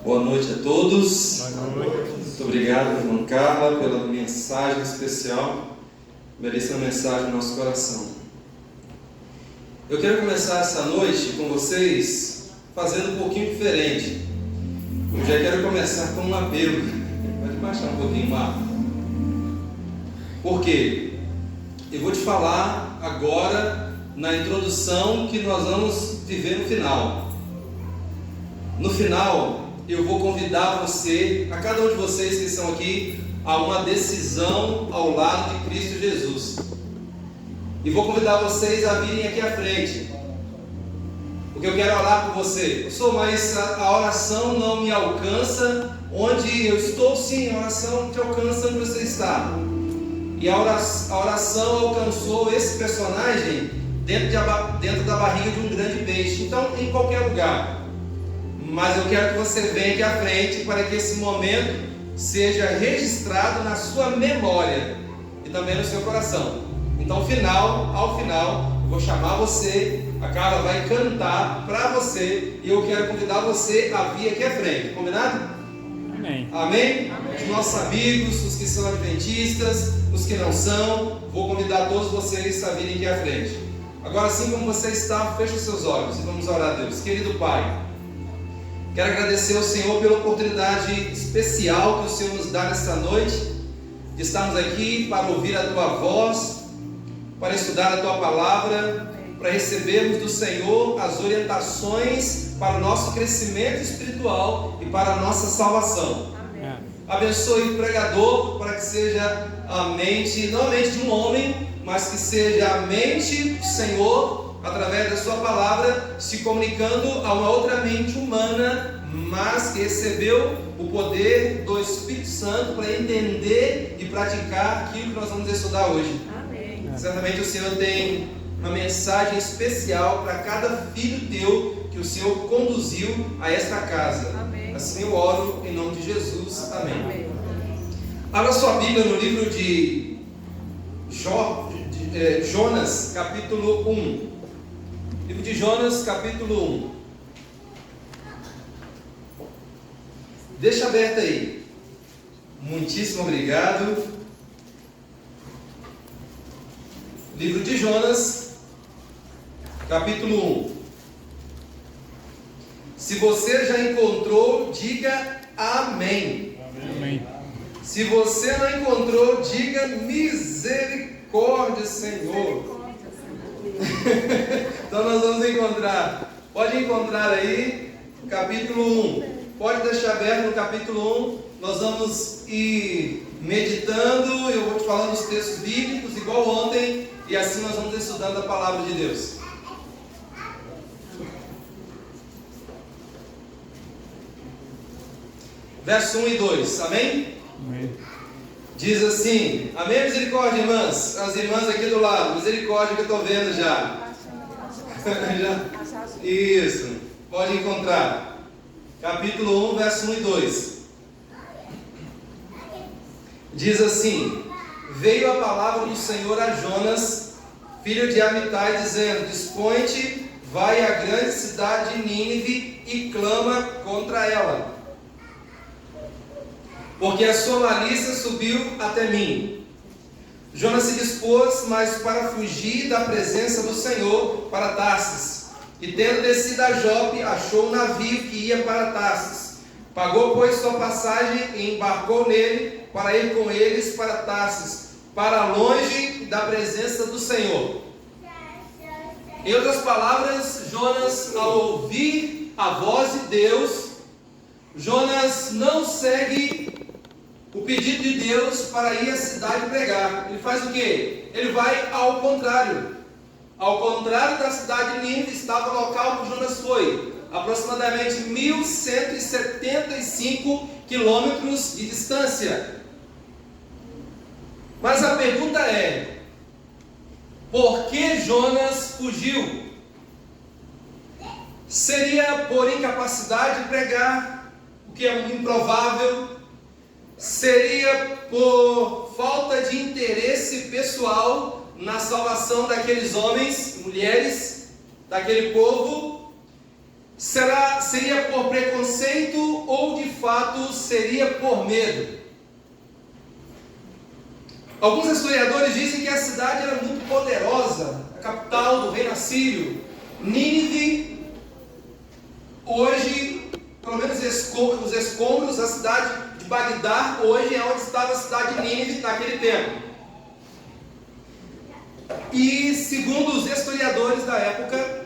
Boa noite a todos. Muito obrigado, irmã Carla, pela mensagem especial. Belíssima mensagem no nosso coração. Eu quero começar essa noite com vocês fazendo um pouquinho diferente. Eu já quero começar com um apelo. Pode baixar um pouquinho o mapa. Por quê? Eu vou te falar agora na introdução que nós vamos viver no final. No final, eu vou convidar você, a cada um de vocês que estão aqui, a uma decisão ao lado de Cristo Jesus. E vou convidar vocês a virem aqui à frente, porque eu quero orar por você. Mas a oração não me alcança onde eu estou. Sim, a oração te alcança onde você está. E a oração alcançou esse personagem dentro da barriga de um grande peixe. Então, em qualquer lugar. Mas eu quero que você venha aqui à frente para que esse momento seja registrado na sua memória e também no seu coração. Então, ao final, eu vou chamar você, a Carla vai cantar para você e eu quero convidar você a vir aqui à frente. Combinado? Amém. Amém? Os nossos amigos, os que são adventistas, os que não são, vou convidar todos vocês a virem aqui à frente. Agora, assim como você está, feche os seus olhos e vamos orar a Deus. Querido Pai, quero agradecer ao Senhor pela oportunidade especial que o Senhor nos dá nesta noite, de estarmos aqui para ouvir a Tua voz, para estudar a Tua palavra, para recebermos do Senhor as orientações para o nosso crescimento espiritual e para a nossa salvação. Amém. Abençoe o pregador para que seja a mente, não a mente de um homem, mas que seja a mente do Senhor, através da sua palavra, se comunicando a uma outra mente humana, mas que recebeu o poder do Espírito Santo para entender e praticar aquilo que nós vamos estudar hoje. Amém. Certamente o Senhor tem uma mensagem especial para cada filho teu que o Senhor conduziu a esta casa. Amém. Assim eu oro em nome de Jesus. Amém. Abra sua Bíblia no livro de Jonas, capítulo 1. Livro de Jonas, capítulo 1. Deixa aberto aí. Muitíssimo obrigado. Livro de Jonas, capítulo 1. Se você já encontrou, diga amém. Amém. Se você não encontrou, diga misericórdia, Senhor. Então nós vamos encontrar. Pode encontrar aí capítulo 1. Pode deixar aberto no capítulo 1. Nós vamos ir meditando. Eu vou te falando os textos bíblicos igual ontem. E assim nós vamos estudando a palavra de Deus. Verso 1 e 2. Amém? Amém. Diz assim: amém, misericórdia, irmãs. As irmãs aqui do lado, misericórdia que eu estou vendo já. Isso, pode encontrar. Capítulo 1, verso 1 e 2. Diz assim: veio a palavra do Senhor a Jonas, filho de Amitai, dizendo: dispõe-te, vai à grande cidade de Nínive e clama contra ela, porque a sua malícia subiu até mim. Jonas se dispôs, mas para fugir da presença do Senhor, para Tarsis. E tendo descido a Jope, achou um navio que ia para Tarsis. Pagou, pois, sua passagem e embarcou nele, para ir com eles para Tarsis, para longe da presença do Senhor. Em outras palavras, Jonas, ao ouvir a voz de Deus, Jonas não segue o pedido de Deus para ir à cidade pregar. Ele faz o quê? Ele vai ao contrário. Ao contrário da cidade de Nínive, estava o local que Jonas foi, aproximadamente 1.175 quilômetros de distância. Mas a pergunta é: por que Jonas fugiu? Seria por incapacidade de pregar, o que é improvável? Seria por falta de interesse pessoal na salvação daqueles homens e mulheres, daquele povo? Seria por preconceito ou de fato seria por medo? Alguns historiadores dizem que a cidade era muito poderosa, a capital do reino assírio. Nínive, hoje, pelo menos os escombros da cidade de Bagdá, hoje é onde estava a cidade de Nínive naquele tempo. E segundo os historiadores da época,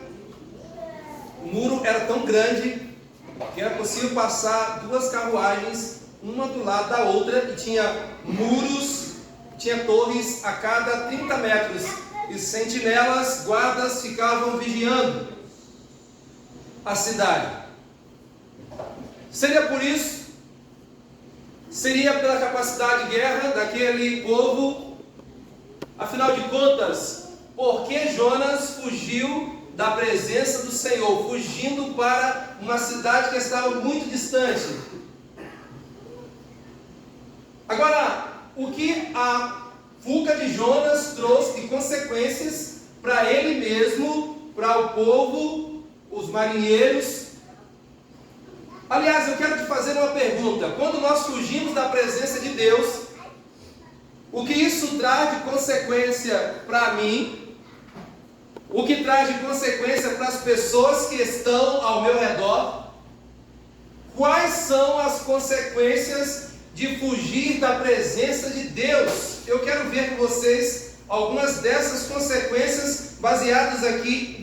o muro era tão grande que era possível passar duas carruagens, uma do lado da outra, e tinha muros, tinha torres a cada 30 metros, e sentinelas, guardas ficavam vigiando a cidade. Seria por isso? Seria pela capacidade de guerra daquele povo? Afinal de contas, por que Jonas fugiu da presença do Senhor, fugindo para uma cidade que estava muito distante? Agora, o que a fuga de Jonas trouxe de consequências para ele mesmo, para o povo, os marinheiros? Aliás, eu quero te fazer uma pergunta: quando nós fugimos da presença de Deus, o que isso traz de consequência para mim? O que traz de consequência para as pessoas que estão ao meu redor? Quais são as consequências de fugir da presença de Deus? Eu quero ver com vocês algumas dessas consequências baseado aqui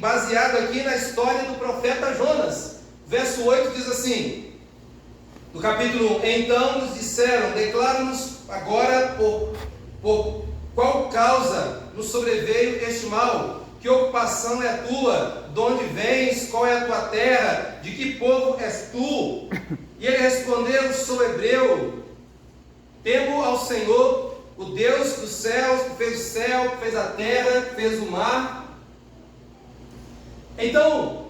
na história do profeta Jonas. Verso 8 diz assim, no capítulo 1: então nos disseram, declara-nos agora por qual causa nos sobreveio este mal? Que ocupação é a tua? De onde vens? Qual é a tua terra? De que povo és tu? E ele respondeu: sou hebreu, temo ao Senhor, o Deus dos céus, que fez o céu, que fez a terra, que fez o mar. Então,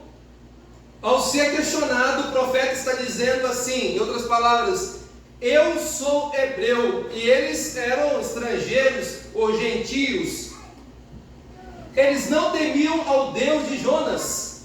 ao ser questionado, o profeta está dizendo assim, em outras palavras: eu sou hebreu, e eles eram estrangeiros ou gentios. Eles não temiam ao Deus de Jonas.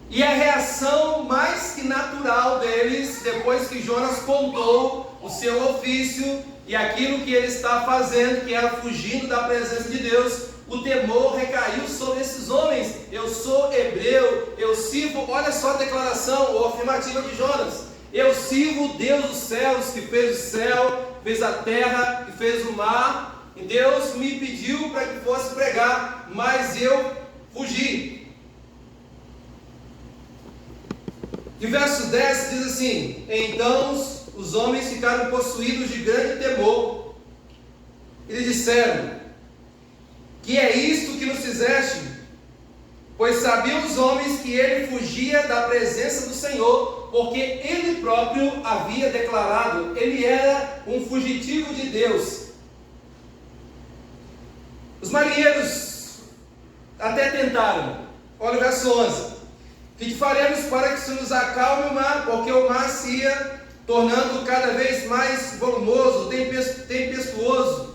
E a reação mais que natural deles, depois que Jonas contou o seu ofício e aquilo que ele está fazendo, que era fugindo da presença de Deus, o temor recaiu sobre esses homens. Eu sou hebreu, eu sirvo, olha só a declaração ou afirmativa de Jonas: eu sirvo o Deus dos céus, que fez o céu, fez a terra, que fez o mar, e Deus me pediu para que fosse pregar, mas eu fugi. E verso 10 diz assim: então os homens ficaram possuídos de grande temor, e lhe disseram: que é isto que nos fizeste? Pois sabiam os homens que ele fugia da presença do Senhor, porque ele próprio havia declarado, ele era um fugitivo de Deus. Os marinheiros até tentaram. Olha o verso 11: que faremos para que se nos acalme o mar, porque o mar se ia tornando cada vez mais volumoso, tempestuoso.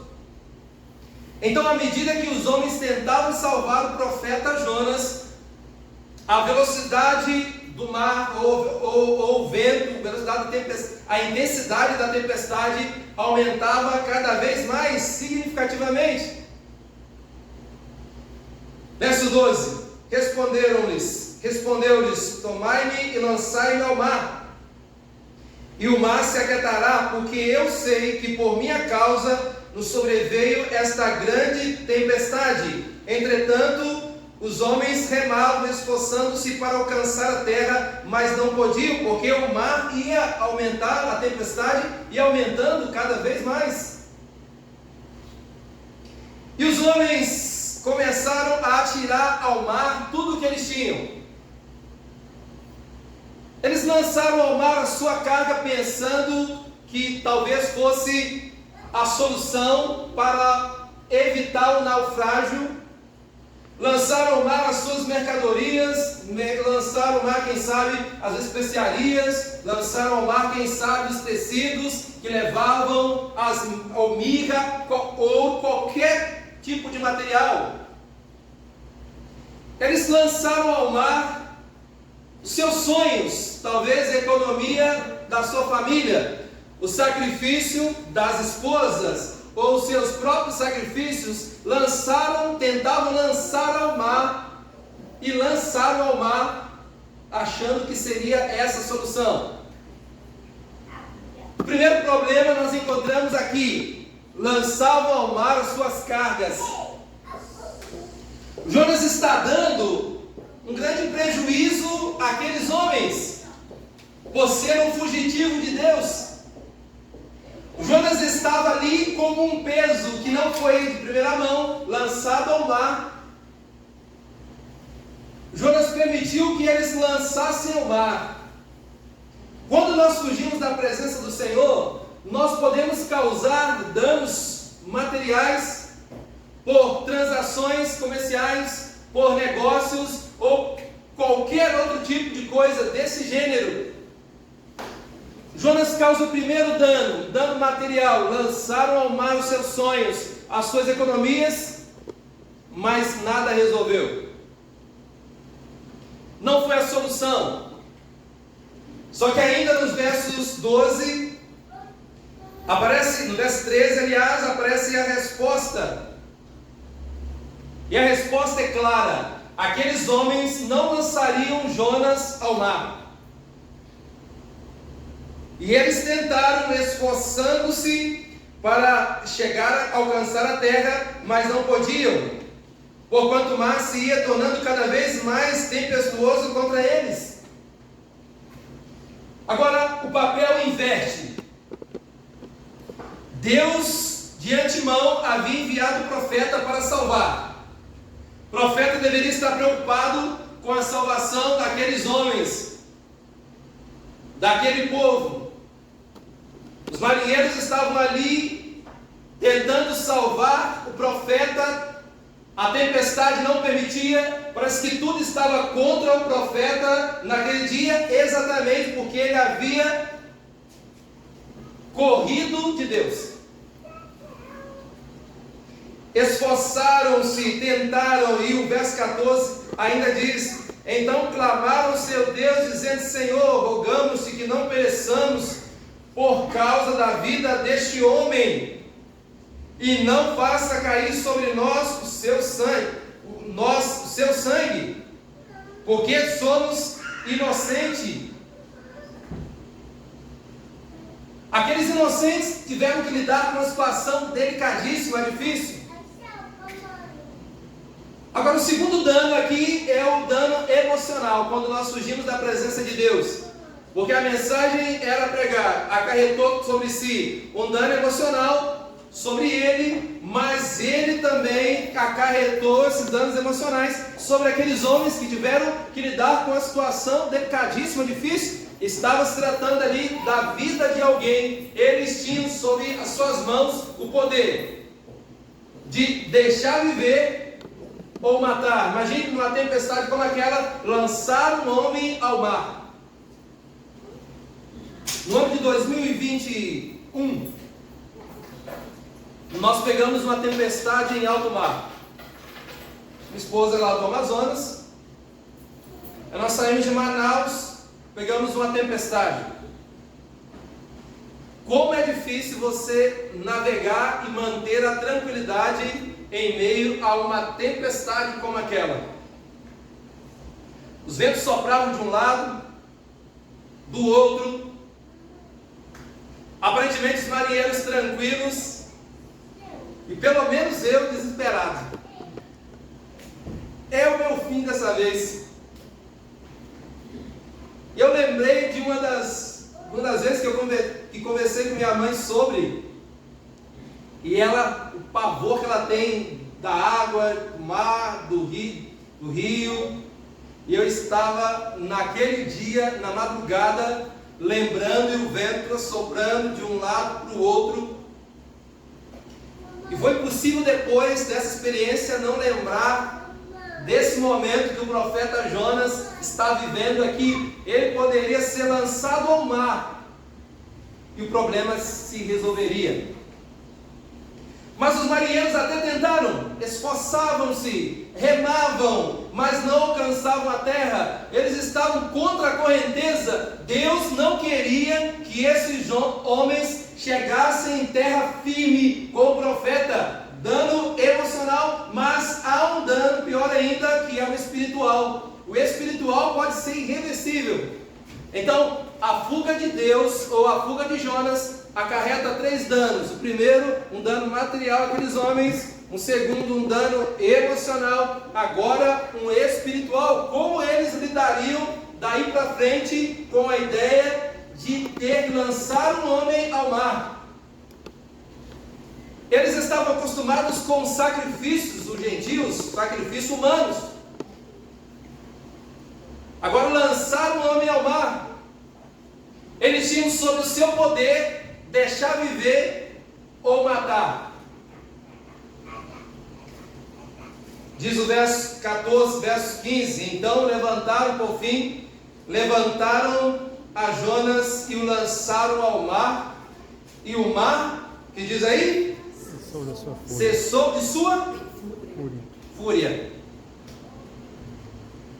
Então, à medida que os homens tentavam salvar o profeta Jonas, a velocidade do mar ou o vento, a intensidade da tempestade aumentava cada vez mais significativamente. Verso 12: respondeu-lhes: tomai-me e lançai-me ao mar, e o mar se aquietará, porque eu sei que por minha causa nos sobreveio esta grande tempestade. Entretanto, os homens remavam, esforçando-se para alcançar a terra, mas não podiam, porque o mar ia aumentar, a tempestade ia aumentando cada vez mais. E os homens começaram a atirar ao mar tudo o que eles tinham. Eles lançaram ao mar a sua carga, pensando que talvez fosse a solução para evitar o naufrágio. Lançaram ao mar as suas mercadorias, lançaram ao mar, quem sabe, as especiarias, lançaram ao mar, quem sabe, os tecidos que levavam a mirra ou qualquer tipo de material. Eles lançaram ao mar os seus sonhos, talvez a economia da sua família, o sacrifício das esposas, ou os seus próprios sacrifícios, tentavam lançar ao mar, e lançaram ao mar, achando que seria essa a solução. O primeiro problema nós encontramos aqui: lançavam ao mar as suas cargas. Jonas está dando um grande prejuízo àqueles homens, por ser um fugitivo de Deus. Jonas estava ali como um peso que não foi de primeira mão lançado ao mar. Jonas permitiu que eles lançassem ao mar. Quando nós fugimos da presença do Senhor, nós podemos causar danos materiais por transações comerciais, por negócios ou qualquer outro tipo de coisa desse gênero. Jonas causa o primeiro dano material. Lançaram ao mar os seus sonhos, as suas economias, mas nada resolveu. Não foi a solução. Só que ainda nos versos 12, no verso 13, aliás, aparece a resposta. E a resposta é clara: aqueles homens não lançariam Jonas ao mar. E eles tentaram, esforçando-se para alcançar a terra, mas não podiam, porquanto o mar se ia tornando cada vez mais tempestuoso contra eles. Agora o papel inverte. Deus de antemão havia enviado o profeta para salvar. O profeta deveria estar preocupado com a salvação daqueles homens, daquele povo. Os marinheiros estavam ali tentando salvar o profeta. A tempestade não permitia, parece que tudo estava contra o profeta naquele dia, exatamente porque ele havia corrido de Deus. Esforçaram-se, tentaram, e o verso 14 ainda diz: então clamaram ao seu Deus, dizendo: Senhor, rogamos-te que não pereçamos por causa da vida deste homem, e não faça cair sobre nós o seu sangue, porque somos inocentes. Aqueles inocentes tiveram que lidar com uma situação delicadíssima, difícil. Agora, o segundo dano aqui é o dano emocional, quando nós fugimos da presença de Deus. Porque a mensagem era pregar, acarretou sobre si um dano emocional sobre ele, mas ele também acarretou esses danos emocionais sobre aqueles homens que tiveram que lidar com a situação delicadíssima, difícil. Estava se tratando ali da vida de alguém. Eles tinham sob as suas mãos o poder de deixar viver ou matar. Imagine numa tempestade como aquela, lançar um homem ao mar. No ano de 2021, nós pegamos uma tempestade em alto mar. Minha esposa é lá do Amazonas. Nós saímos de Manaus, pegamos uma tempestade. Como é difícil você navegar e manter a tranquilidade em meio a uma tempestade como aquela. Os ventos sopravam de um lado, do outro. Aparentemente os marinheiros tranquilos e pelo menos eu desesperado. É o meu fim dessa vez. E eu lembrei de uma das vezes que conversei com minha mãe sobre, e ela, o pavor que ela tem da água, do mar, do rio, e eu estava naquele dia, na madrugada, lembrando, e o vento soprando de um lado para o outro, e foi possível depois dessa experiência não lembrar desse momento que o profeta Jonas está vivendo aqui. Ele poderia ser lançado ao mar e o problema se resolveria. Mas os marinheiros até tentaram, esforçavam-se, remavam, mas não alcançavam a terra. Eles estavam contra a correnteza. Deus não queria que esses homens chegassem em terra firme com o profeta. Dano emocional, mas há um dano pior ainda, que é o espiritual. O espiritual pode ser irreversível. Então, a fuga de Deus, ou a fuga de Jonas, acarreta 3 danos. O primeiro, um dano material àqueles homens. Um segundo, um dano emocional. Agora, um espiritual. Como eles lidariam daí para frente com a ideia de ter que lançar um homem ao mar? Eles estavam acostumados com sacrifícios, os gentios, sacrifícios humanos. Agora lançar um homem ao mar. Eles tinham sob o seu poder deixar viver ou matar. Diz o verso 14, verso 15: então levantaram por fim, levantaram a Jonas e o lançaram ao mar. E o mar, que diz aí? Cessou de sua fúria.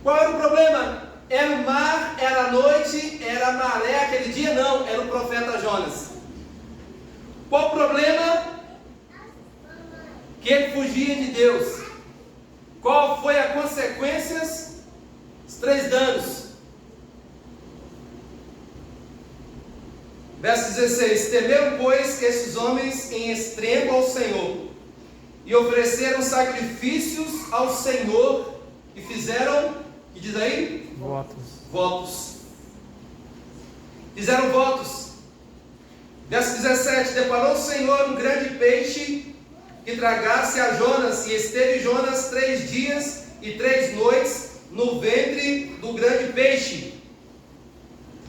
Qual era o problema? Era o mar, era a noite, era a maré aquele dia? Não, era o profeta Jonas. Qual o problema? Que ele fugia de Deus. Qual foi a consequência? Os 3 danos. Verso 16: temeram, pois, esses homens em extremo ao Senhor, e ofereceram sacrifícios ao Senhor, e fizeram, que diz aí? Votos. Fizeram votos. Verso 17: deparou o Senhor um grande peixe que tragasse a Jonas, e esteve Jonas 3 dias e 3 noites no ventre do grande peixe.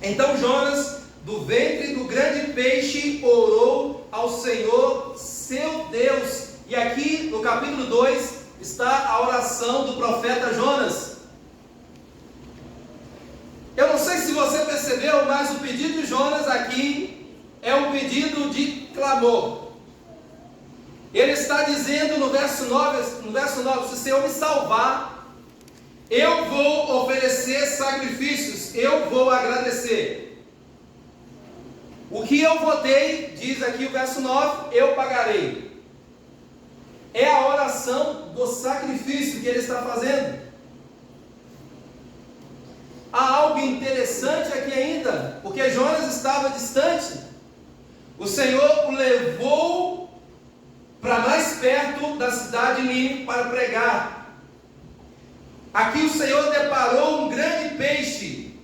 Então Jonas, do ventre do grande peixe, orou ao Senhor seu Deus. E aqui no capítulo 2 está a oração do profeta Jonas. Eu não sei se você percebeu, mas o pedido de Jonas aqui é um pedido de clamor. Ele está dizendo no verso 9, se o Senhor me salvar, eu vou oferecer sacrifícios, eu vou agradecer. O que eu votei, diz aqui o verso 9, eu pagarei. É a oração do sacrifício que ele está fazendo. Há algo interessante aqui ainda, porque Jonas estava distante. O Senhor o levou para mais perto da cidade de Nínive para pregar. Aqui o Senhor deparou um grande peixe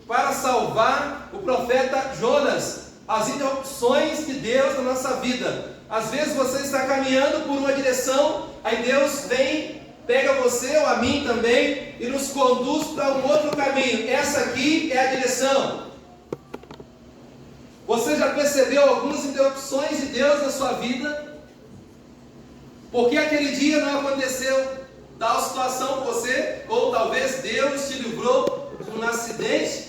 para salvar o profeta Jonas. As interrupções de Deus na nossa vida. Às vezes você está caminhando por uma direção, aí Deus vem, pega você ou a mim também e nos conduz para um outro caminho. Essa aqui é a direção. Você já percebeu algumas interrupções de Deus na sua vida? Porque aquele dia não aconteceu tal situação com você, ou talvez Deus te livrou de um acidente.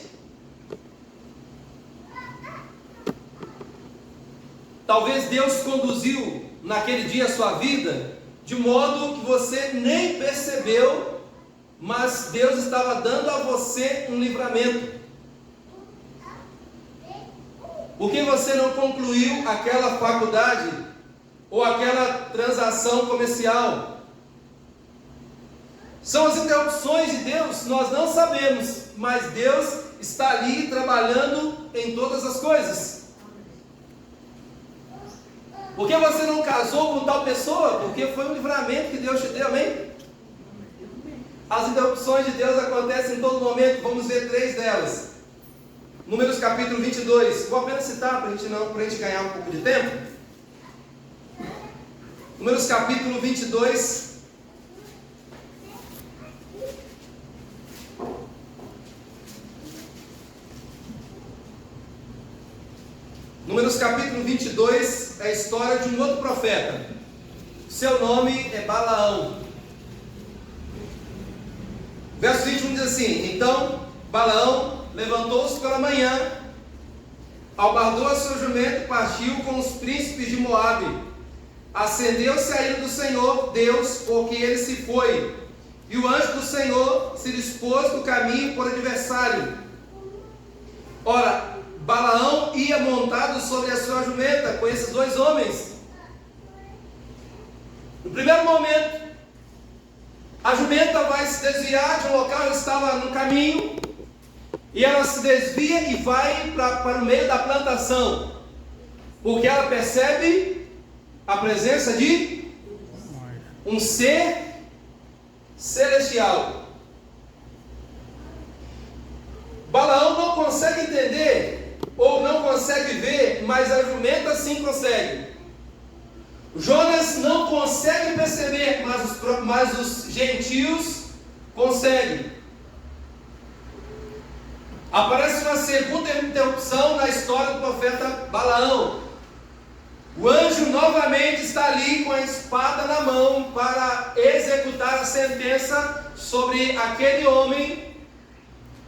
Talvez Deus conduziu naquele dia a sua vida de modo que você nem percebeu, mas Deus estava dando a você um livramento. Por que você não concluiu aquela faculdade ou aquela transação comercial? São as interrupções de Deus, nós não sabemos, mas Deus está ali trabalhando em todas as coisas. Por que você não casou com tal pessoa? Porque foi um livramento que Deus te deu, amém? As interrupções de Deus acontecem em todo momento. Vamos ver 3 delas. Números capítulo 22. Vou apenas citar para a gente ganhar um pouco de tempo. Números capítulo 22. Números capítulo 22 é a história de um outro profeta. Seu nome é Balaão. Verso 21 diz assim: Então Balaão levantou-se pela manhã, albardou a sua jumenta e partiu com os príncipes de Moabe. Acendeu-se a ira do Senhor Deus, porque ele se foi, e o anjo do Senhor se dispôs no caminho por adversário. Ora, Balaão ia montado sobre a sua jumenta com esses 2 homens. No primeiro momento, a jumenta vai se desviar de um local, ela estava no caminho, e ela se desvia e vai para o meio da plantação, porque ela percebe a presença de um ser celestial. Balaão não consegue entender, ou não consegue ver, mas a jumenta sim consegue. Jonas não consegue perceber, mas os gentios conseguem. Aparece uma segunda interrupção na história do profeta Balaão. O anjo novamente está ali com a espada na mão para executar a sentença sobre aquele homem,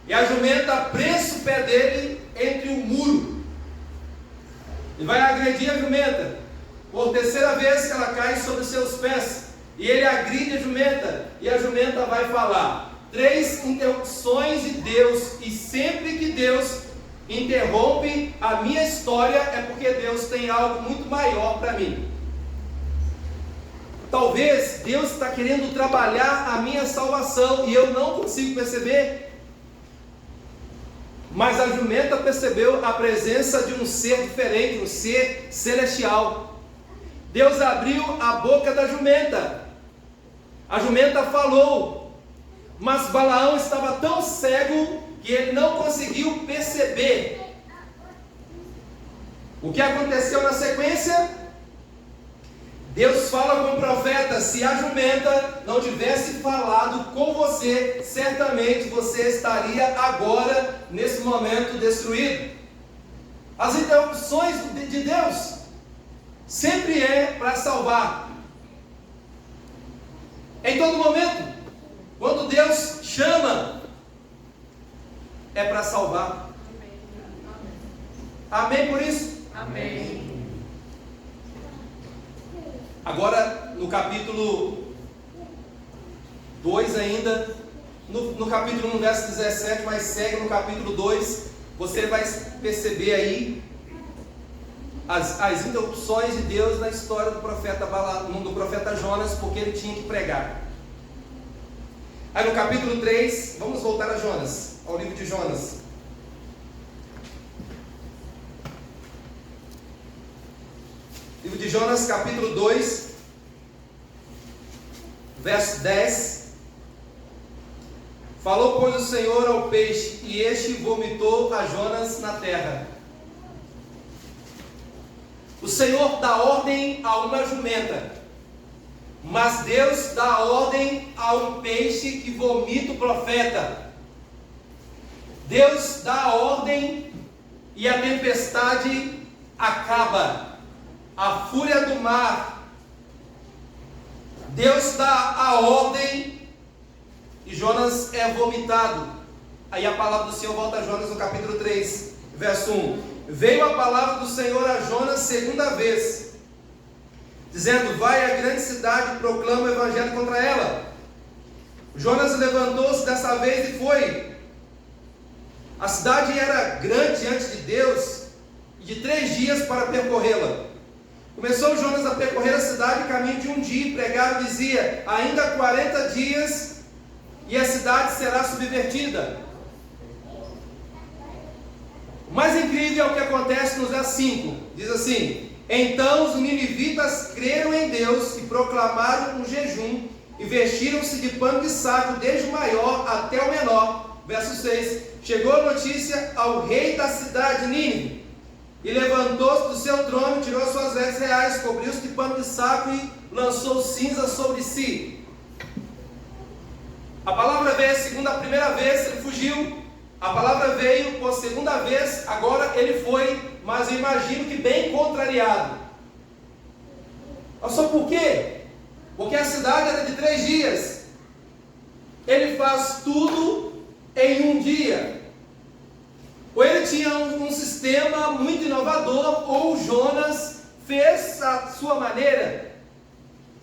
e a jumenta prensa o pé dele entre o muro e vai agredir a jumenta. Por terceira vez que ela cai sobre seus pés, e ele agride a jumenta, e a jumenta vai falar. 3 interrupções de Deus, e sempre que Deus interrompe a minha história, é porque Deus tem algo muito maior para mim. Talvez Deus está querendo trabalhar a minha salvação, e eu não consigo perceber. Mas a jumenta percebeu a presença de um ser diferente, um ser celestial. Deus abriu a boca da jumenta. A jumenta falou, mas Balaão estava tão cego que ele não conseguiu perceber. O que aconteceu na sequência? Deus fala com o profeta: se a jumenta não tivesse falado com você, certamente você estaria agora, nesse momento, destruído. As interrupções de Deus sempre é para salvar. Em todo momento, quando Deus chama, é para salvar. Amém por isso? Amém. Agora, no capítulo 2 ainda, no capítulo 1, verso 17, mas segue no capítulo 2, você vai perceber aí as interrupções de Deus na história do profeta Jonas, porque ele tinha que pregar. Aí no capítulo 3, vamos voltar a Jonas, ao livro de Jonas. Livro de Jonas, capítulo 2, verso 10. Falou, pois, o Senhor ao peixe, e este vomitou a Jonas na terra. O Senhor dá ordem a uma jumenta, mas Deus dá ordem a um peixe que vomita o profeta. Deus dá a ordem e a tempestade acaba. A fúria do mar. Deus dá a ordem e Jonas é vomitado. Aí a palavra do Senhor volta a Jonas no capítulo 3, verso 1. Veio a palavra do Senhor a Jonas segunda vez, dizendo: vai à grande cidade e proclama o evangelho contra ela. Jonas levantou-se dessa vez e foi. A cidade era grande diante de Deus, e de 3 dias para percorrê-la. Começou Jonas a percorrer a cidade, caminho de um dia, e pregava e dizia: ainda 40 dias e a cidade será subvertida. O mais incrível é o que acontece no verso 5. Diz assim: Então os ninivitas creram em Deus e proclamaram um jejum, e vestiram-se de pano de saco, desde o maior até o menor. Verso 6. Chegou a notícia ao rei da cidade, Nínive, e levantou-se do seu trono, tirou suas vestes reais, cobriu-se de pano de saco e lançou cinza sobre si. A palavra veio a primeira vez, ele fugiu. A palavra veio por segunda vez, agora ele foi, mas eu imagino que bem contrariado. Mas só por quê? Porque a cidade era de 3 dias. Ele faz tudo em um dia. Ou ele tinha um sistema muito inovador, ou Jonas fez a sua maneira.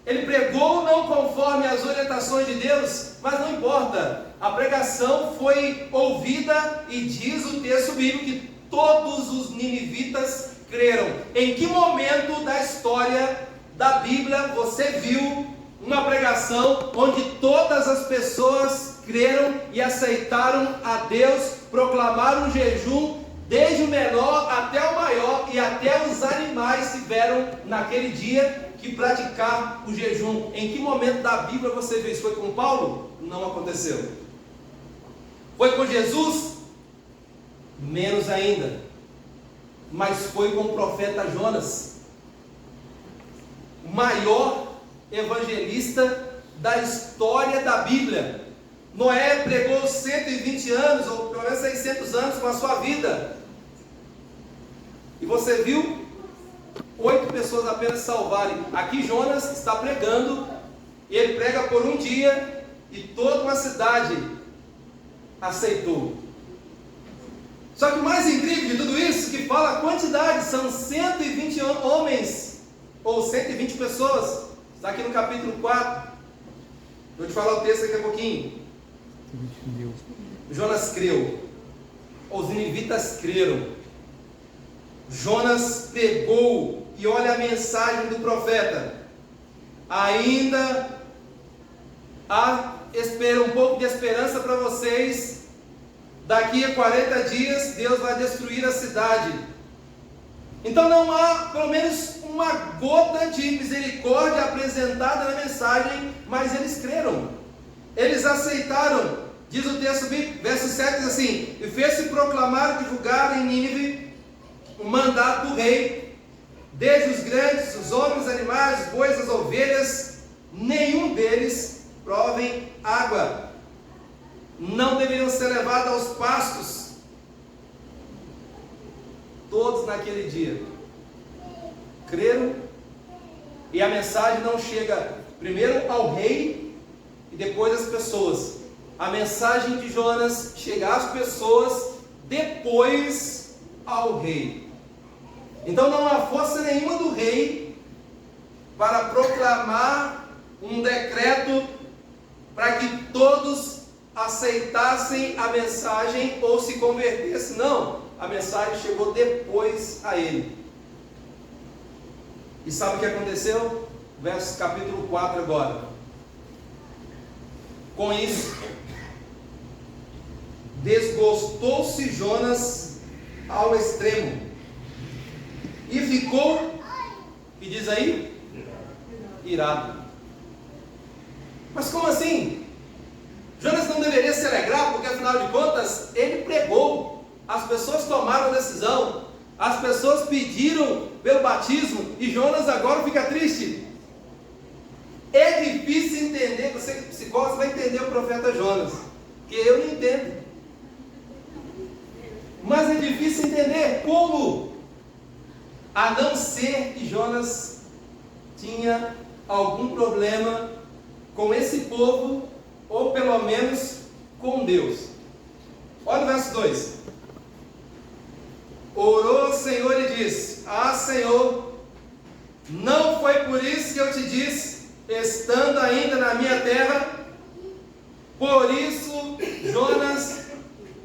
Ele pregou não conforme as orientações de Deus, mas não importa. A pregação foi ouvida e diz o texto bíblico que todos os ninivitas creram. Em que momento da história da Bíblia você viu uma pregação onde todas as pessoas creram e aceitaram a Deus, proclamaram um jejum, desde o menor até o maior, e até os animais tiveram naquele dia que praticar o jejum? Em que momento da Bíblia você viu isso? Foi com Paulo? Não aconteceu. Foi com Jesus? Menos ainda. Mas foi com o profeta Jonas, o maior evangelista da história da Bíblia. Noé pregou 120 anos, ou pelo menos 600 anos com a sua vida. E você viu 8 pessoas apenas salvarem. Aqui Jonas está pregando, e ele prega por um dia, e toda uma cidade aceitou. Só que o mais incrível de tudo isso, que fala a quantidade, são 120 homens, ou 120 pessoas. Está aqui no capítulo 4. Vou te falar o texto daqui a pouquinho. Jonas creu. Os ninivitas creram. Jonas pegou, e olha a mensagem do profeta. Ainda há um pouco de esperança para vocês. Daqui a 40 dias Deus vai destruir a cidade. Então não há pelo menos uma gota de misericórdia apresentada na mensagem, mas eles creram, eles aceitaram. Diz o texto bíblico, verso 7, diz assim: e fez-se proclamar e divulgar em Nínive o mandato do rei, desde os grandes, os homens, os animais, os bois, as ovelhas, nenhum deles provem água, não deveriam ser levados aos pastos. Todos naquele dia creram, e a mensagem não chega primeiro ao rei e depois às pessoas. A mensagem de Jonas chega às pessoas, depois ao rei. Então não há força nenhuma do rei para proclamar um decreto para que todos aceitassem a mensagem ou se convertessem. Não, a mensagem chegou depois a ele. E sabe o que aconteceu? Verso capítulo 4 agora. Com isso, desgostou-se Jonas ao extremo, e ficou, que diz aí? Irado. Mas como assim? Jonas não deveria se alegrar, porque afinal de contas, ele pregou, as pessoas tomaram a decisão, as pessoas pediram pelo batismo, e Jonas agora fica triste. É difícil entender, você que é psicólogo vai entender o profeta Jonas, que eu não entendo. Mas é difícil entender como, a não ser que Jonas tinha algum problema com esse povo, ou pelo menos com Deus. Olha o verso 2. Orou ao Senhor e disse: ah, Senhor, não foi por isso que eu te disse, estando ainda na minha terra? Por isso, Jonas,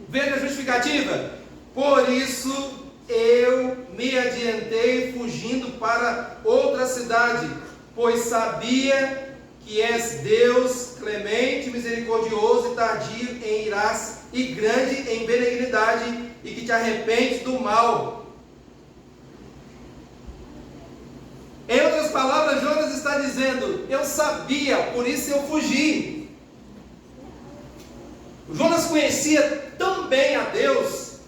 veja a justificativa, por isso eu me adiantei fugindo para outra cidade, pois sabia que és Deus clemente, misericordioso e tardio em irás e grande em benignidade, e que te arrependes do mal. palavras, Jonas está dizendo: eu sabia, por isso eu fugi. Jonas conhecia tão bem a Deus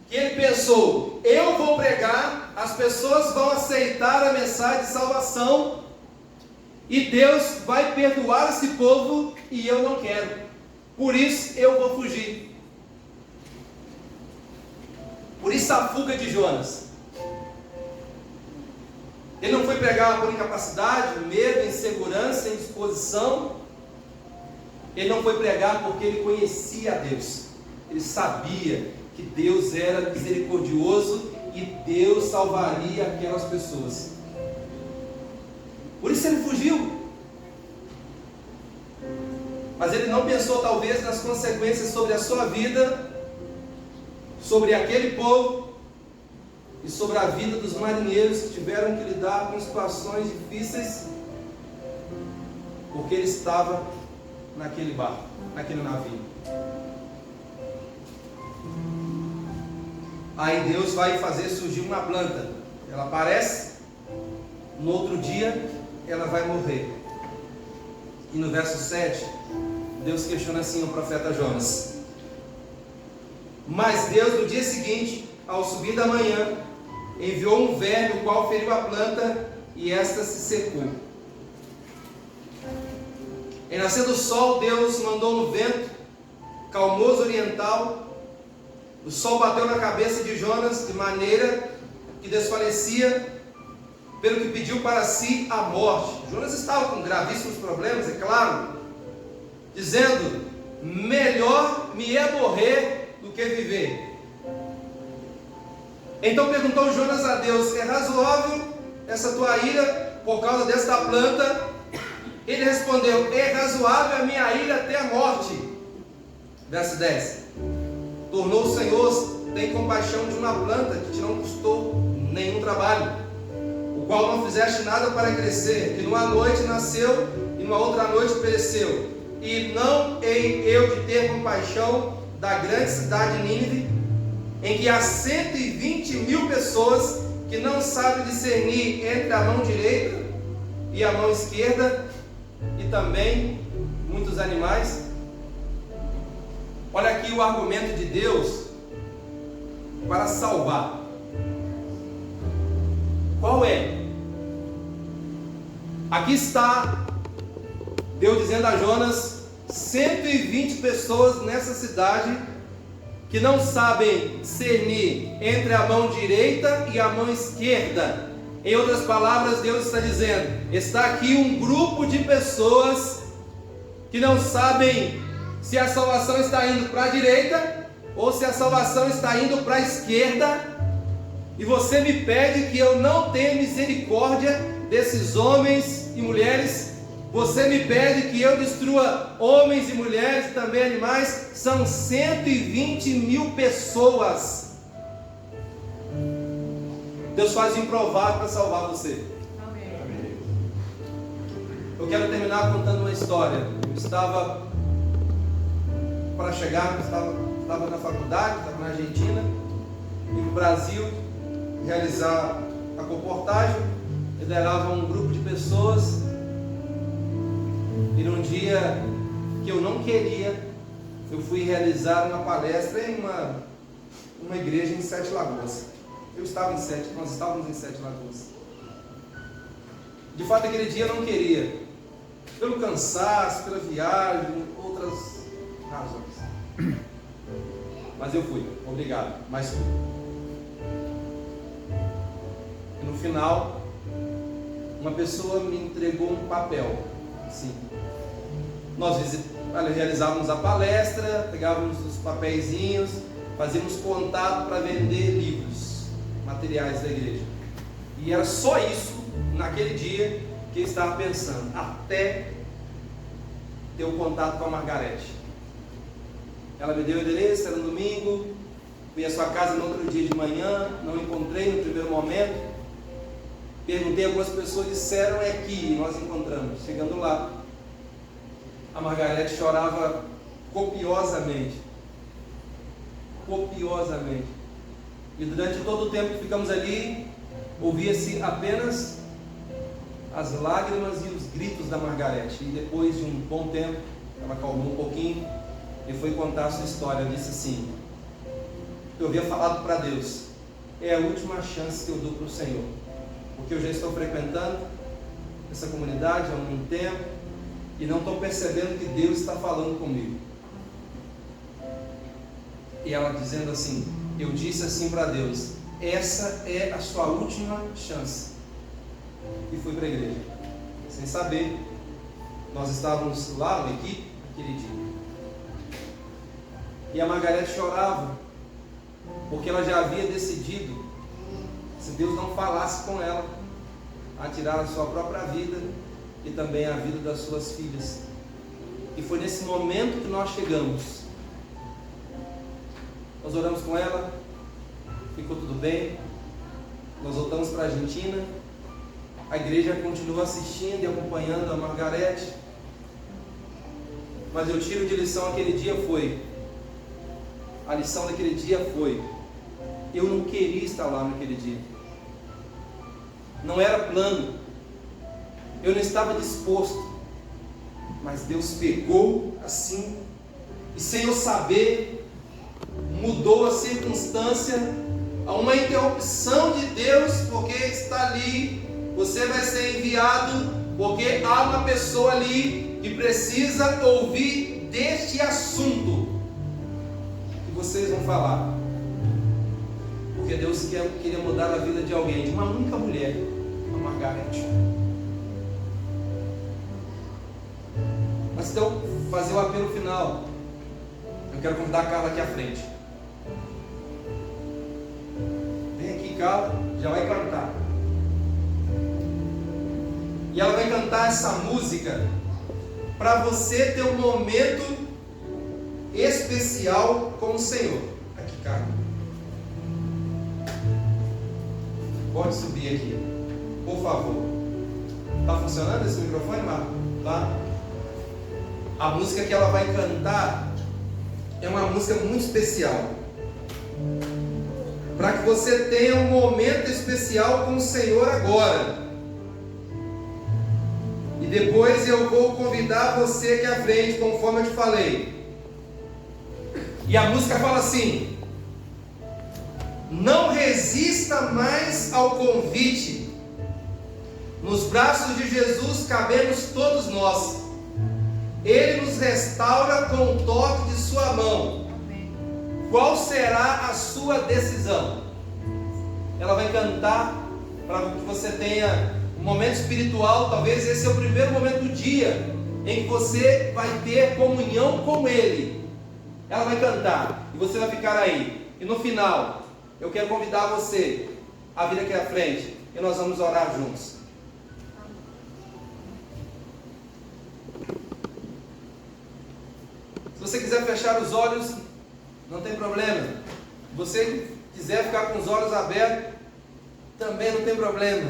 que ele pensou: eu vou pregar, as pessoas vão aceitar a mensagem de salvação e Deus vai perdoar esse povo, e eu não quero, por isso eu vou fugir. Por isso a fuga de Jonas. Ele não foi pregar por incapacidade, medo, insegurança, indisposição. Ele não foi pregar porque ele conhecia a Deus. Ele sabia que Deus era misericordioso e Deus salvaria aquelas pessoas. Por isso ele fugiu. Mas ele não pensou talvez nas consequências sobre a sua vida, sobre aquele povo e sobre a vida dos marinheiros que tiveram que lidar com situações difíceis, porque ele estava naquele barco, naquele navio. Aí Deus vai fazer surgir uma planta. Ela aparece, no outro dia ela vai morrer. E no verso 7, Deus questiona assim o profeta Jonas: mas Deus no dia seguinte, ao subir da manhã, enviou um verme, o qual feriu a planta, e esta se secou. Em nascendo o sol, Deus mandou um vento calmoso oriental. O sol bateu na cabeça de Jonas de maneira que desfalecia, pelo que pediu para si a morte. Jonas estava com gravíssimos problemas, é claro, dizendo: melhor me é morrer do que viver. Então perguntou Jonas a Deus: é razoável essa tua ira por causa desta planta? Ele respondeu: é razoável a minha ira até a morte. Verso 10: tornou o Senhor, tem compaixão de uma planta que te não custou nenhum trabalho, o qual não fizeste nada para crescer, que numa noite nasceu e numa outra noite pereceu. E não hei eu de ter compaixão da grande cidade de Nínive, em que há 120.000 pessoas que não sabem discernir entre a mão direita e a mão esquerda, e também muitos animais. Olha aqui o argumento de Deus para salvar. Qual é? Aqui está Deus dizendo a Jonas: 120 pessoas nessa cidade que não sabem discernir entre a mão direita e a mão esquerda. Em outras palavras, Deus está dizendo: está aqui um grupo de pessoas que não sabem se a salvação está indo para a direita ou se a salvação está indo para a esquerda, e você me pede que eu não tenha misericórdia desses homens e mulheres. Você me pede que eu destrua homens e mulheres e também animais. São 120.000 pessoas. Deus faz o improvável para salvar você. Amém. Eu quero terminar contando uma história. Eu estava para chegar, estava na faculdade, estava na Argentina, e no Brasil realizar a comportagem. Liderava um grupo de pessoas, e num dia que eu não queria, eu fui realizar uma palestra em uma igreja em Sete Lagoas. Nós estávamos em Sete Lagoas. De fato, aquele dia eu não queria, pelo cansaço, pela viagem, outras razões. Mas eu fui, obrigado, mas fui. E no final, uma pessoa me entregou um papel. Sim. Nós realizávamos a palestra, pegávamos os papeizinhos, fazíamos contato para vender livros, materiais da igreja. E era só isso, naquele dia, que eu estava pensando, até ter o contato com a Margarete. Ela me deu o endereço, era no domingo, fui à sua casa no outro dia de manhã, não encontrei no primeiro momento. Perguntei a algumas pessoas, disseram é aqui, nós encontramos. Chegando lá, a Margarete chorava copiosamente. E durante todo o tempo que ficamos ali, ouvia-se apenas as lágrimas e os gritos da Margarete. E depois de um bom tempo, ela acalmou um pouquinho e foi contar a sua história. Ela disse assim: eu havia falado para Deus, é a última chance que eu dou para o Senhor, porque eu já estou frequentando essa comunidade há muito tempo e não estou percebendo que Deus está falando comigo. E ela dizendo assim: eu disse assim para Deus, essa é a sua última chance. E fui para a igreja, sem saber. Nós estávamos lá na equipe aquele dia. E a Margarete chorava, porque ela já havia decidido, se Deus não falasse com ela, a tirar a sua própria vida e também a vida das suas filhas. E foi nesse momento que nós chegamos. Nós oramos com ela, ficou tudo bem, nós voltamos para a Argentina, a igreja continua assistindo e acompanhando a Margarete, mas eu tiro de lição aquele dia a lição daquele dia foi, eu não queria estar lá naquele dia, não era plano, eu não estava disposto, mas Deus pegou assim, e sem eu saber, mudou a circunstância, a uma interrupção de Deus, porque está ali, você vai ser enviado, porque há uma pessoa ali que precisa ouvir deste assunto que vocês vão falar, porque Deus queria mudar a vida de alguém, de uma única mulher, a Margarete. Mas então, fazer o apelo final, eu quero convidar a Carla aqui à frente. Vem aqui, Carla, já vai cantar. E ela vai cantar essa música para você ter um momento especial com o Senhor. Aqui, Carla. Pode subir aqui, por favor. Está funcionando esse microfone, Marco? Tá? A música que ela vai cantar é uma música muito especial, para que você tenha um momento especial com o Senhor agora. E depois eu vou convidar você aqui à frente, conforme eu te falei. E a música fala assim: não resista mais ao convite, nos braços de Jesus cabemos todos nós, Ele nos restaura com o toque de sua mão. Qual será a sua decisão? Ela vai cantar para que você tenha um momento espiritual. Talvez esse é o primeiro momento do dia em que você vai ter comunhão com Ele. Ela vai cantar e você vai ficar aí. E no final, eu quero convidar você a vir aqui à frente e nós vamos orar juntos. Se você quiser fechar os olhos, não tem problema. Se você quiser ficar com os olhos abertos, também não tem problema.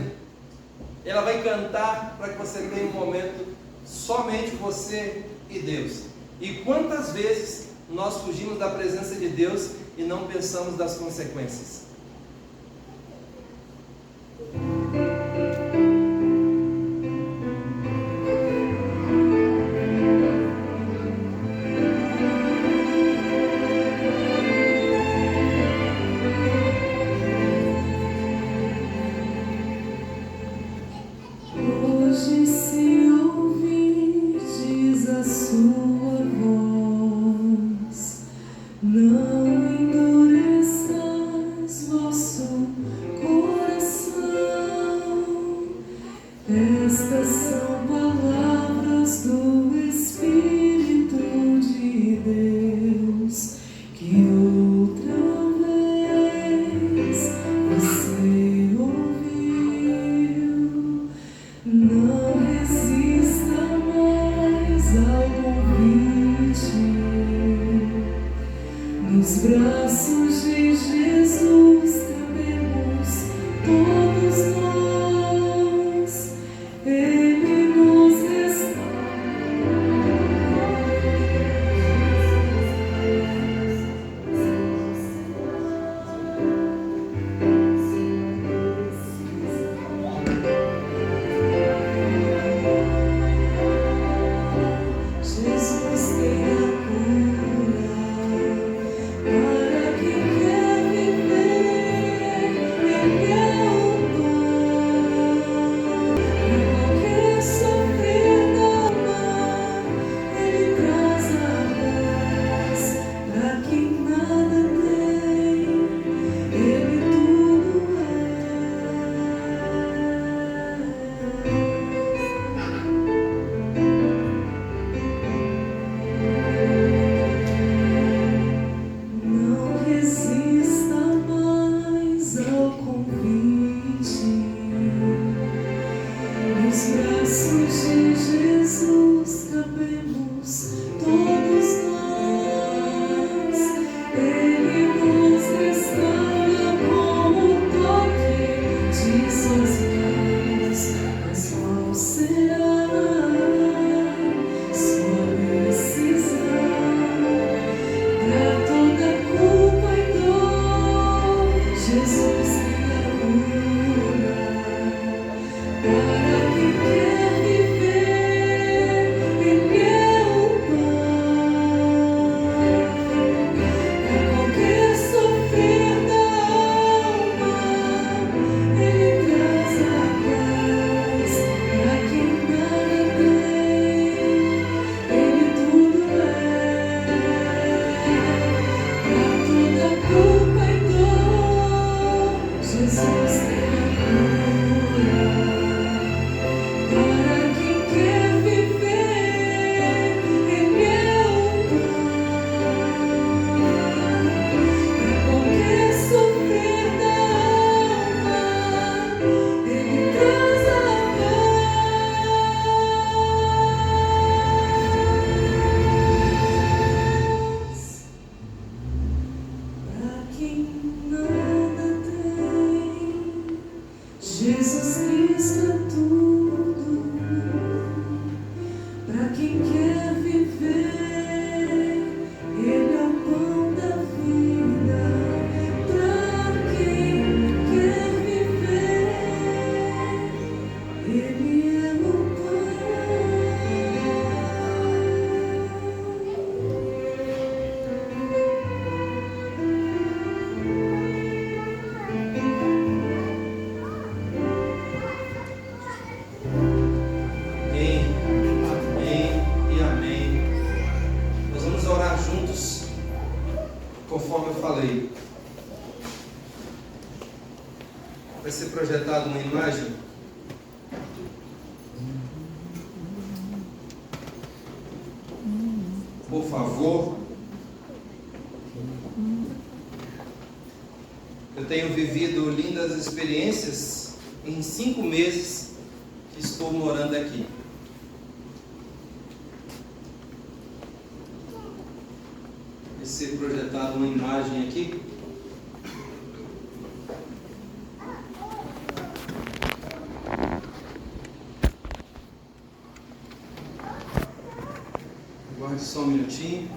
Ela vai cantar para que você tenha um momento somente você e Deus. E quantas vezes nós fugimos da presença de Deus e não pensamos das consequências? Todos nós, Ele nos conforme eu falei. Vai ser projetada uma imagem. Por favor. Eu tenho vivido lindas experiências em 5 meses que estou morando aqui. Vai ser projetada uma imagem aqui. Aguarde só um minutinho.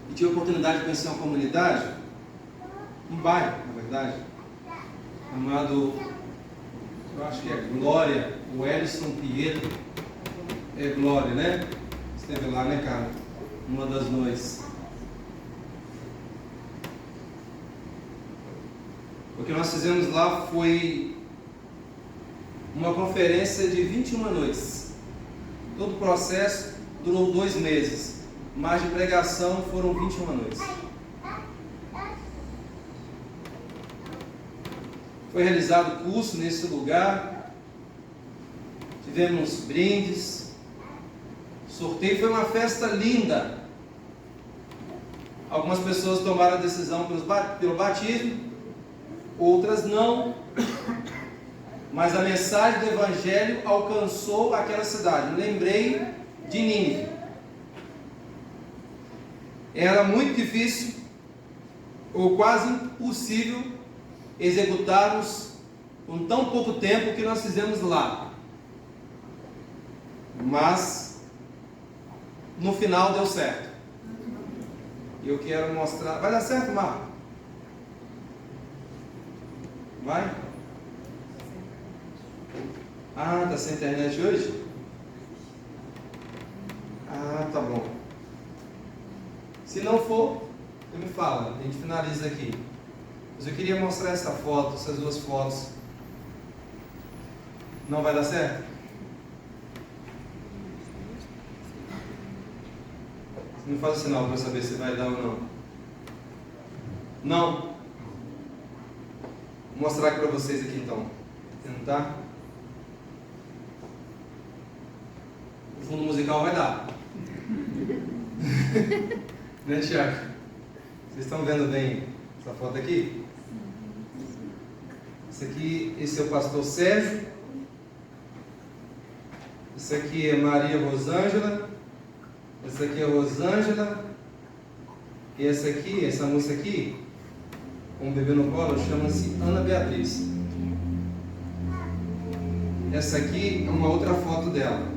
E tive a oportunidade de conhecer uma comunidade, um bairro, na verdade, chamado, eu acho que é Glória, o Ellison Pietro. É Glória, né? Esteve lá, né, cara? Uma das noites. O que nós fizemos lá foi uma conferência de 21 noites. Todo o processo durou 2 meses. Mas de pregação foram 21 noites. Foi realizado curso nesse lugar. Tivemos brindes. Sorteio, foi uma festa linda. Algumas pessoas tomaram a decisão pelo batismo, outras não. Mas a mensagem do Evangelho alcançou aquela cidade. Eu lembrei de Nínive. Era muito difícil, ou quase impossível, executarmos com tão pouco tempo que nós fizemos lá. Mas, no final deu certo. E eu quero mostrar. Vai dar certo, Marco? Vai? Ah, tá sem internet hoje? Ah, tá bom. Se não for, você me fala, a gente finaliza aqui. Mas eu queria mostrar essa foto, essas 2 fotos. Não vai dar certo? Você me faz o sinal para saber se vai dar ou não. Não? Vou mostrar aqui para vocês aqui então. Tentar. O fundo musical vai dar. Né, Tiago? Vocês estão vendo bem essa foto aqui? Esse é o pastor Sérgio. Esse aqui é Maria Rosângela. Essa aqui é Rosângela. E essa moça aqui, com o bebê no colo, chama-se Ana Beatriz. Essa aqui é uma outra foto dela.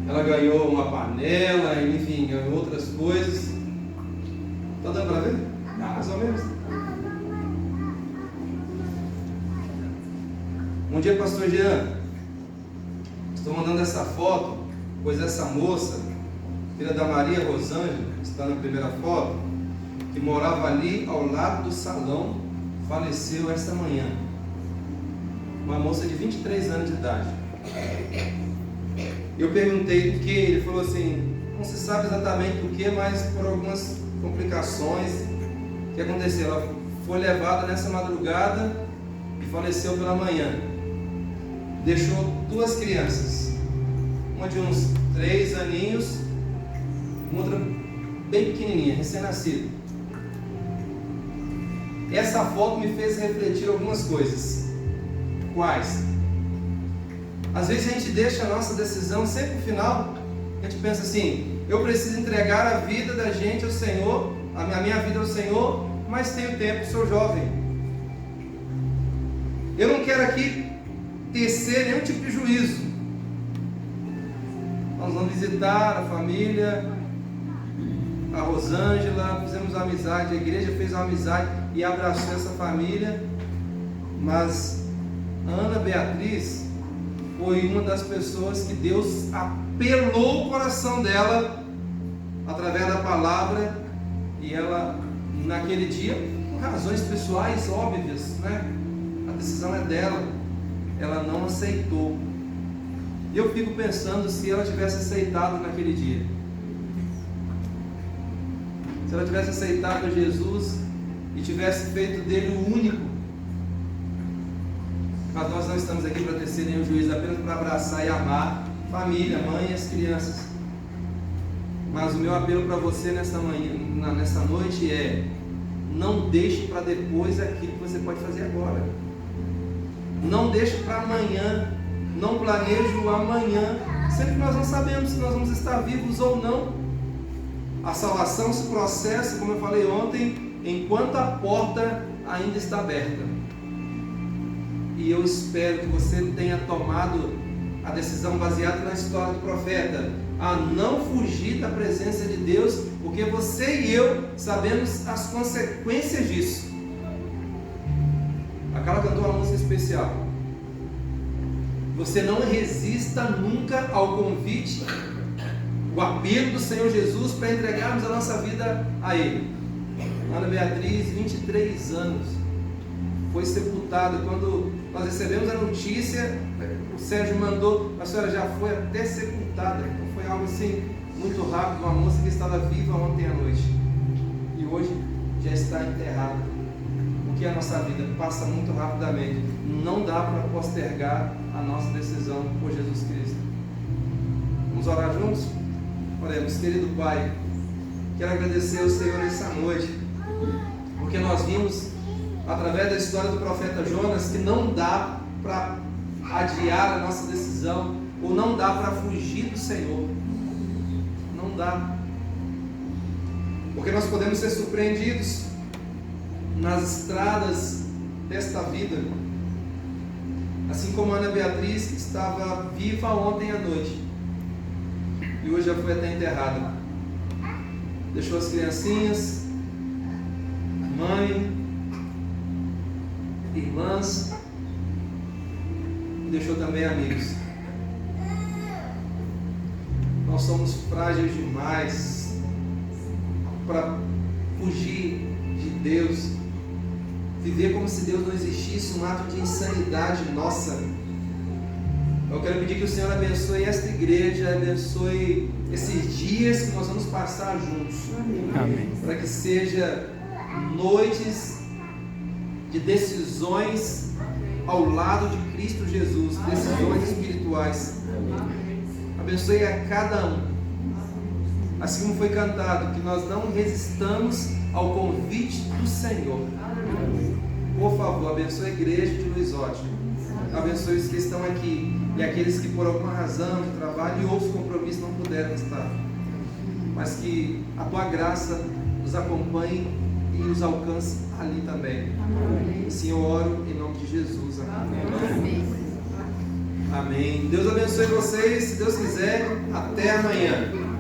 Ela ganhou uma panela, enfim, ganhou outras coisas. Tá dando para ver? Mais ou menos. Bom dia, pastor Jean. Estou mandando essa foto, pois essa moça, filha da Maria Rosângela, que está na primeira foto, que morava ali ao lado do salão, faleceu esta manhã. Uma moça de 23 anos de idade. Eu perguntei do que, ele falou assim, não se sabe exatamente do que, mas por algumas complicações que aconteceram. Ela foi levada nessa madrugada e faleceu pela manhã. Deixou 2 crianças, uma de uns 3 aninhos, outra bem pequenininha, recém-nascida. Essa foto me fez refletir algumas coisas. Quais? Às vezes a gente deixa a nossa decisão sempre no final. A gente pensa assim, eu preciso entregar a vida da gente ao Senhor, a minha vida ao Senhor, mas tenho tempo, sou jovem. Eu não quero aqui tecer nenhum tipo de juízo. Nós vamos visitar a família, a Rosângela, fizemos amizade, a igreja fez uma amizade e abraçou essa família, mas Ana Beatriz foi uma das pessoas que Deus apelou o coração dela através da palavra, e ela naquele dia, por razões pessoais óbvias, né? A decisão é dela, ela não aceitou. E eu fico pensando se ela tivesse aceitado naquele dia, se ela tivesse aceitado Jesus e tivesse feito dele o único. Mas nós não estamos aqui para tecer nenhum juízo, apenas para abraçar e amar família, mãe e as crianças. Mas o meu apelo para você nesta noite é: não deixe para depois aquilo que você pode fazer agora. Não deixe para amanhã, não planeje o amanhã, sendo que nós não sabemos se nós vamos estar vivos ou não. A salvação se processa, como eu falei ontem, enquanto a porta ainda está aberta. E eu espero que você tenha tomado a decisão baseada na história do profeta, a não fugir da presença de Deus, porque você e eu sabemos as consequências disso. A Carla cantou uma música especial. Você não resista nunca ao convite, o apelo do Senhor Jesus para entregarmos a nossa vida a Ele. Ana Beatriz, 23 anos, foi sepultada. Quando nós recebemos a notícia, o Sérgio mandou, a senhora já foi até sepultada. Então foi algo assim muito rápido. Uma moça que estava viva ontem à noite e hoje já está enterrada. Porque a nossa vida passa muito rapidamente. Não dá para postergar a nossa decisão por Jesus Cristo. Vamos orar juntos? Oremos. Querido Pai, quero agradecer ao Senhor essa noite, porque nós vimos através da história do profeta Jonas que não dá para adiar a nossa decisão, ou não dá para fugir do Senhor. Não dá, porque nós podemos ser surpreendidos nas estradas desta vida, assim como a Ana Beatriz, que estava viva ontem à noite e hoje já foi até enterrada. Deixou as criancinhas, mãe, irmãs, e deixou também amigos. Nós somos frágeis demais para fugir de Deus, viver como se Deus não existisse, um ato de insanidade nossa. Eu quero pedir que o Senhor abençoe esta igreja, abençoe esses dias que nós vamos passar juntos. Amém. Para que seja noites de decisões ao lado de Cristo Jesus, decisões espirituais. Abençoe a cada um, assim como foi cantado, que nós não resistamos ao convite do Senhor. Por favor, abençoe a igreja de Luiz Ótimo. Abençoe os que estão aqui e aqueles que por alguma razão de trabalho e outros compromissos não puderam estar. Mas que a tua graça os acompanhe e os alcance ali também. Assim eu oro em nome de Jesus. Amém. Amém. Deus abençoe vocês. Se Deus quiser, até amanhã.